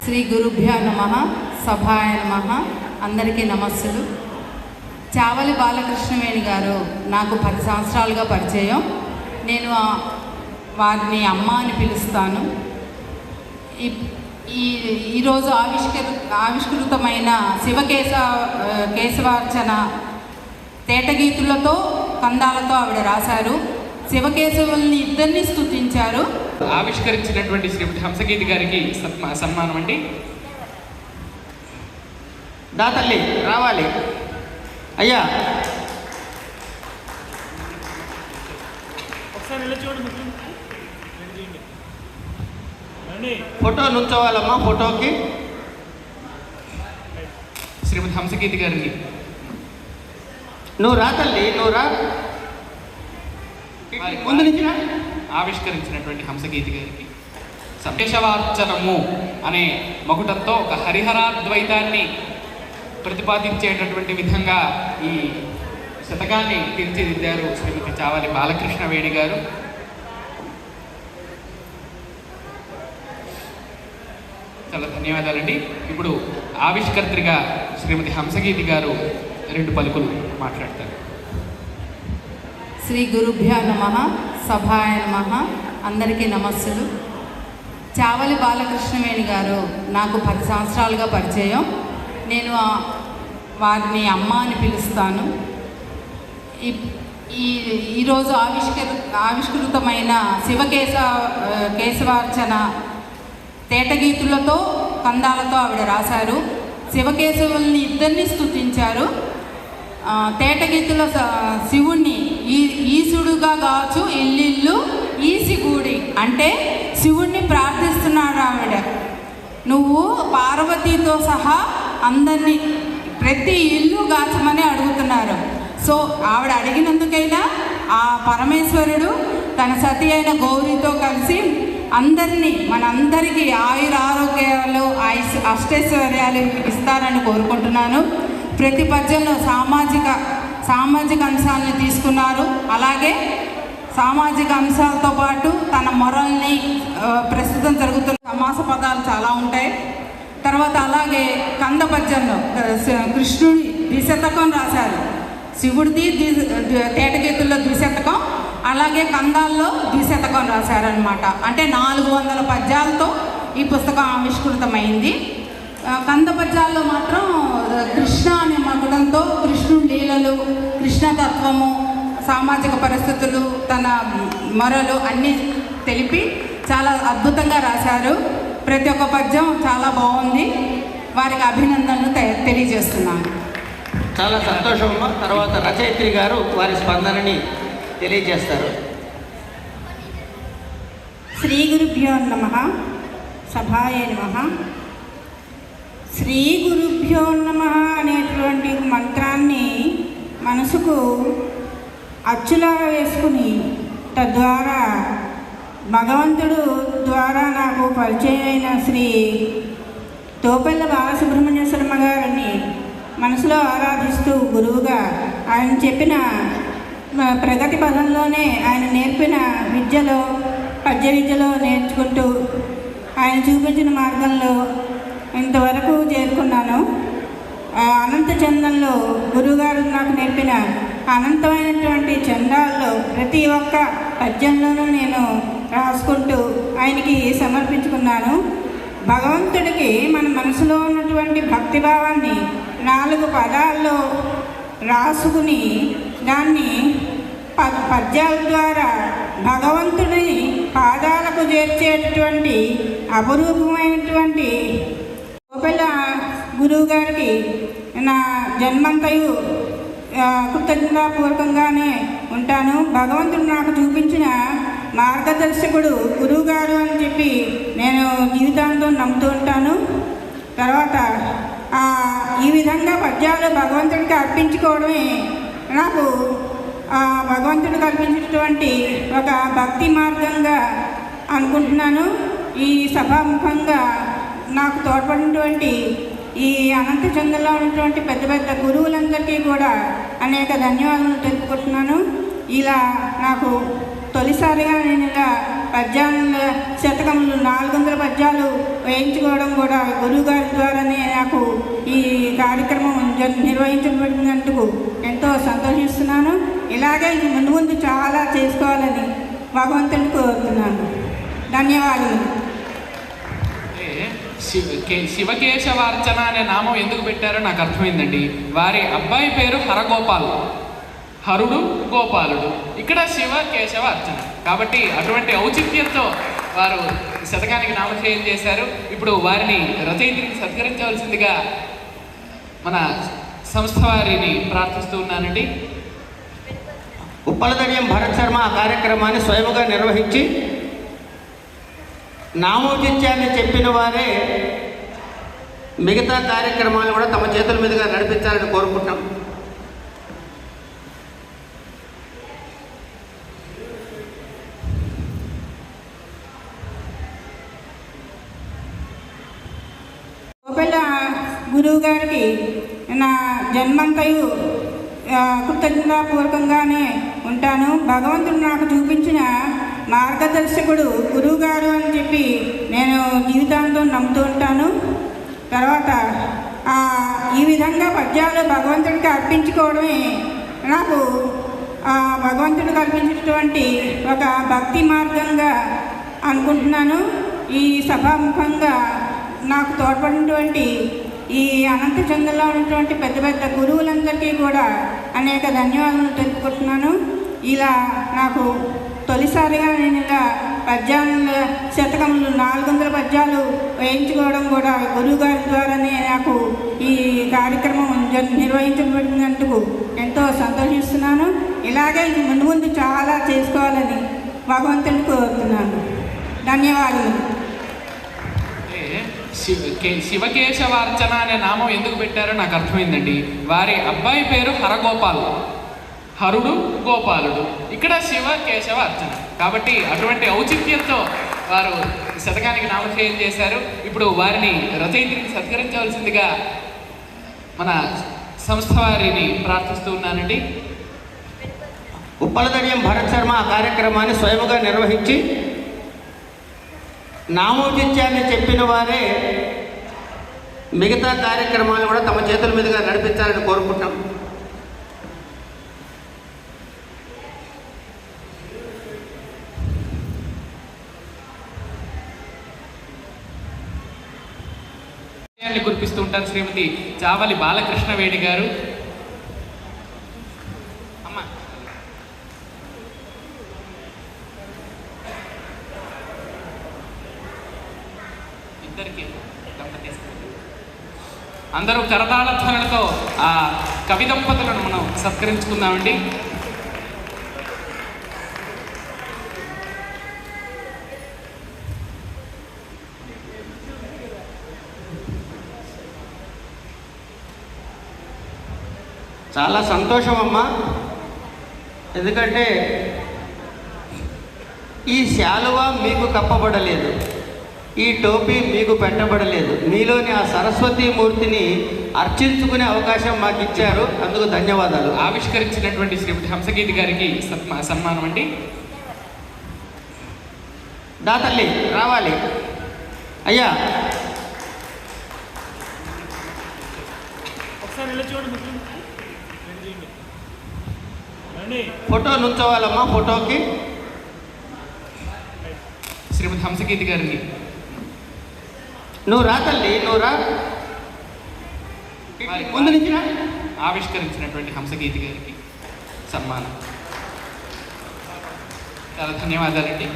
శ్రీ గురుభ్యో నమః. సభాయ నమః. అందరికీ నమస్సులు. చావలి బాలకృష్ణవేణి గారు నాకు 10 సంవత్సరాలుగా పరిచయం. నేను వారిని అమ్మ అని పిలుస్తాను. ఈరోజు ఆవిష్కృతమైన కేశవార్చన తేటగీతులతో కందాలతో ఆవిడ రాశారు. శివకేశవుల్ని ఇద్దరిని స్తుతించారు. ఆవిష్కరించినటువంటి శ్రీమతి హంసగీతి గారికి సన్మానం అండి. దాతల్లి రావాలి అయ్యా. ఫోటో నుంచోవాలమ్మా. ఫోటోకి శ్రీమతి హంసగీతి గారిని నువ్వు రా తల్లి, నువ్వు రా. ముందు నుంచి ఆవిష్కరించినటువంటి హంసగీతి గారికి కేశవార్చనము అనే మకుటంతో ఒక హరిహరాద్వైతాన్ని ప్రతిపాదించేటటువంటి విధంగా ఈ శతకాన్ని తీర్చిదిద్దారు శ్రీమతి చావలి బాలకృష్ణవేణి గారు. చాలా ధన్యవాదాలండి. ఇప్పుడు ఆవిష్కర్తగా శ్రీమతి హంసగీతి గారు 2 పలుకులు మాట్లాడతారు. శ్రీ గురుభ్యో నమః. సభాయ నమః. అందరికీ నమస్సులు. చావలి బాలకృష్ణవేణి గారు నాకు 10 సంవత్సరాలుగా పరిచయం. నేను వారిని అమ్మ అని పిలుస్తాను. ఈరోజు ఆవిష్కృతమైన కేశవార్చన తేటగీతులతో కందాలతో ఆవిడ రాశారు. శివకేశవుల్ని ఇద్దరిని స్తుతించారు. తేటగీతుల శివుణ్ణి ఈశుడుగా కావచ్చు, ఇల్లిల్లు ఈసిగూడి అంటే శివుణ్ణి ప్రార్థిస్తున్నాడు ఆవిడ. నువ్వు పార్వతీతో సహా అందరినీ ప్రతి ఇల్లు గాచమని అడుగుతున్నారు. సో ఆవిడ అడిగినందుకైనా ఆ పరమేశ్వరుడు తన సతి అయిన గౌరీతో కలిసి అందరినీ మనందరికీ ఆయురారోగ్యాలు అష్టైశ్వర్యాలు ఇస్తారని కోరుకుంటున్నాను. ప్రతి పద్యంలో సామాజిక అంశాలను తీసుకున్నారు. అలాగే సామాజిక అంశాలతో పాటు తన మొరల్ని ప్రస్తుతం జరుగుతున్న సమాస పదాలు చాలా ఉంటాయి. తర్వాత అలాగే కంద పద్యంలో కృష్ణుడి ద్విశతకం రాశారు. శివుడిది తేటగీతుల్లో ద్విశతకం, అలాగే కందాల్లో ద్విశతకం రాశారనమాట. అంటే 400 పద్యాలతో ఈ పుస్తకం ఆవిష్కృతమైంది. కంద పద్యాల్లో మాత్రం కృష్ణ అనే మకుటంతో కృష్ణుడి లీలలు, కృష్ణతత్వము, సామాజిక పరిస్థితులు, తన మొరలు అన్నీ తెలిపి చాలా అద్భుతంగా రాశారు. ప్రతి ఒక్క పద్యం చాలా బాగుంది. వారికి అభినందనలు తెలియజేస్తున్నాను. చాలా సంతోషమమ్మా. తర్వాత రచయిత్రి గారు వారి స్పందనని తెలియజేస్తారు. శ్రీ గురుభ్యో నమః. సభాయ నమః. శ్రీ గురుభ్యో నమః అనేటువంటి మంత్రాన్ని మనసుకు అచ్చులాగా వేసుకుని తద్వారా భగవంతుడు ద్వారా నాకు పరిచయం అయిన శ్రీ తోపెల్ల బాలసుబ్రహ్మణ్య శర్మ గారిని మనసులో ఆరాధిస్తూ గురువుగా ఆయన చెప్పిన ప్రగతి పదంలోనే ఆయన నేర్పిన విద్యలో పద్య విద్యలో నేర్చుకుంటూ ఆయన చూపించిన మార్గంలో ఇంతవరకు చేరుకున్నాను. అనంత చందంలో గురువుగారు నాకు నేర్పిన అనంతమైనటువంటి చందాల్లో ప్రతి ఒక్క పద్యంలోనూ నేను రాసుకుంటూ ఆయనకి సమర్పించుకున్నాను. భగవంతుడికి మన మనసులో ఉన్నటువంటి భక్తిభావాన్ని 4 పదాల్లో రాసుకుని దాన్ని పద్యాల ద్వారా భగవంతుడి పాదాలకు చేర్చేటటువంటి అపురూపమైనటువంటి గోపెల్ల గురువు గారికి నా జన్మంతయు కృతజ్ఞతాపూర్వకంగానే ఉంటాను. భగవంతుడు నాకు చూపించిన మార్గదర్శకుడు గురువుగారు అని చెప్పి నేను జీవితాంతం నమ్ముతూ ఉంటాను. తర్వాత ఈ విధంగా పద్యాలు భగవంతుడికి అర్పించుకోవడమే నాకు భగవంతుడు కల్పించినటువంటి ఒక భక్తి మార్గంగా అనుకుంటున్నాను. ఈ సభాముఖంగా నాకు తోడ్పడినటువంటి ఈ అనంత చంద్రలో ఉన్నటువంటి పెద్ద పెద్ద గురువులందరికీ కూడా అనేక ధన్యవాదాలు తెలుపుకుంటున్నాను. ఇలా నాకు తొలిసారిగా నేను ఇలా పద్యాలు శతకములు 400 పద్యాలు వేయించుకోవడం కూడా గురువుగారి ద్వారానే నాకు ఈ కార్యక్రమం నిర్వహించబడినందుకు ఎంతో సంతోషిస్తున్నాను. ఇలాగే ముందు ముందు చాలా చేసుకోవాలని భగవంతుని కోరుతున్నాను. ధన్యవాదాలు. శివకేశవార్చన అనే నామం ఎందుకు పెట్టారో నాకు అర్థమైందండి. వారి అబ్బాయి పేరు హరగోపాల్, హరుడు గోపాలుడు, ఇక్కడ శివ కేశవ అర్చన కాబట్టి అటువంటి ఔచిత్యంతో వారు శతకానికి నామధేయం చేశారు. ఇప్పుడు వారిని రచయిత్రికి సత్కరించవలసిందిగా మన సంస్థ వారిని ప్రార్థిస్తూ ఉన్నానండి. ఉప్పలదడియం భరత్ శర్మ ఆ కార్యక్రమాన్ని స్వయముగా నిర్వహించి నామోచిత్యాన్ని చెప్పిన వారే మిగతా కార్యక్రమాలు కూడా తమ చేతుల మీదుగా నడిపించాలని కోరుకుంటాం. గోపల్ల గురువు గారికి నా జన్మంతయు కృతజ్ఞతాపూర్వకంగానే ఉంటాను. భగవంతుడు నాకు చూపించిన మార్గదర్శకుడు గురువుగారు అని చెప్పి నేను జీవితాంతం నమ్ముతూ ఉంటాను. తర్వాత ఈ విధంగా పద్యాలు భగవంతుడికి అర్పించుకోవడమే నాకు భగవంతుడికి అర్పించినటువంటి ఒక భక్తి మార్గంగా అనుకుంటున్నాను. ఈ సభాముఖంగా నాకు తోడ్పడినటువంటి ఈ అనంత చంద్రలో ఉన్నటువంటి పెద్ద పెద్ద గురువులందరికీ కూడా అనేక ధన్యవాదాలు తెలుపుకుంటున్నాను. ఇలా నాకు తొలిసారిగా నేను ఇలా పద్యాలు శతకములు 400 పద్యాలు వేయించుకోవడం కూడా గురువుగారి ద్వారానే నాకు ఈ కార్యక్రమం నిర్వహించబడినందుకు ఎంతో సంతోషిస్తున్నాను. ఇలాగే ముందు ముందు చాలా చేసుకోవాలని భగవంతుని కోరుతున్నాను. ధన్యవాదాలు. శివకేశవార్చన అనే నామం ఎందుకు పెట్టారో నాకు అర్థమైందండి. వారి అబ్బాయి పేరు హరగోపాల్, హరుడు గోపాలుడు, ఇక్కడ శివ కేశవ అర్చన కాబట్టి అటువంటి ఔచిత్యంతో వారు శతకానికి నామధేయం చేశారు. ఇప్పుడు వారిని రచయిత్రికి సత్కరించవలసిందిగా మన సంస్థ వారిని ప్రార్థిస్తూ ఉన్నానండి. ఉప్పలదడియం భరత్ శర్మ ఆ కార్యక్రమాన్ని స్వయముగా నిర్వహించి నామోచిత్యాన్ని చెప్పిన వారే మిగతా కార్యక్రమాలు కూడా తమ చేతుల మీదుగా నడిపించాలని కోరుకుంటాం. కురిపిస్తూ ఉంటారు శ్రీమతి చావలి బాలకృష్ణవేణి గారు. అందరూ కరతాళ ధ్వనులతో ఆ కవి దంపతులను మనం సత్కరించుకుందామండి. చాలా సంతోషం అమ్మా, ఎందుకంటే ఈ శాలువా మీకు కప్పబడలేదు, ఈ టోపీ మీకు పెట్టబడలేదు. మీలోని ఆ సరస్వతీ మూర్తిని అర్చించుకునే అవకాశం మాకు ఇచ్చారు, అందుకు ధన్యవాదాలు. ఆవిష్కరించినటువంటి శ్రీమతి హంసగీతి గారికి సన్మానం అండి. దాతల్లి రావాలి. అయ్యా ఫోటో నుంచోవాలమ్మా, ఫోటోకి శ్రీమతి హంసగీతి గారిని. నువ్వు రా తల్లి, నువ్వు రా, ముందు నుంచి రా. ఆవిష్కరించినటువంటి హంసగీతి గారికి సన్మానం. చాలా ధన్యవాదాలండి.